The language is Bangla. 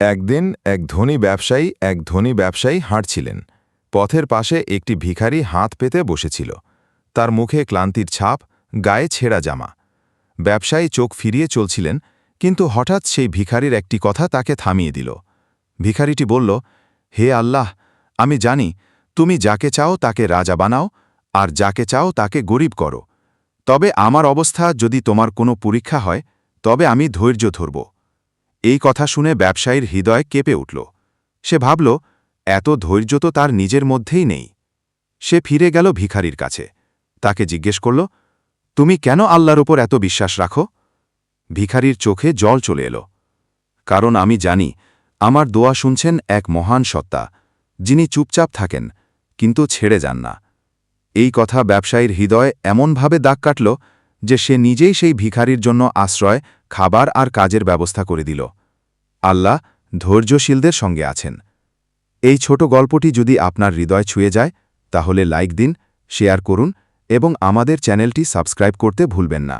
একদিন এক ধনী ব্যবসায়ী হাঁটছিলেন। পথের পাশে একটি ভিখারি হাত পেতে বসেছিল। তার মুখে ক্লান্তির ছাপ, গায়ে ছেঁড়া জামা। ব্যবসায়ী চোখ ফিরিয়ে চলছিলেন, কিন্তু হঠাৎ সেই ভিখারির একটি কথা তাকে থামিয়ে দিল। ভিখারিটি বলল, হে আল্লাহ, আমি জানি তুমি যাকে চাও তাকে রাজা বানাও, আর যাকে চাও তাকে গরিব করো। তবে আমার অবস্থা যদি তোমার কোনো পরীক্ষা হয়, তবে আমি ধৈর্য ধরব। এই কথা শুনে ব্যবসায়ীর হৃদয় কেঁপে উঠল। সে ভাবল, এত ধৈর্য তো তার নিজের মধ্যেই নেই। সে ফিরে গেল ভিখারির কাছে। তাকে জিজ্ঞেস করল, তুমি কেন আল্লাহর ওপর এত বিশ্বাস রাখো? ভিখারির চোখে জল চলে এলো। কারণ আমি জানি আমার দোয়া শুনছেন এক মহান সত্তা, যিনি চুপচাপ থাকেন কিন্তু ছেড়ে যান না। এই কথা ব্যবসায়ীর হৃদয়ে এমনভাবে দাগ কাটল যে সে নিজেই সেই ভিখারির জন্য আশ্রয়, খাবার আর কাজের ব্যবস্থা করে দিল। আল্লাহ ধৈর্যশীলদের সঙ্গে আছেন। এই ছোট গল্পটি যদি আপনার হৃদয় ছুঁয়ে যায়, তাহলে লাইক দিন, শেয়ার করুন এবং আমাদের চ্যানেলটি সাবস্ক্রাইব করতে ভুলবেন না।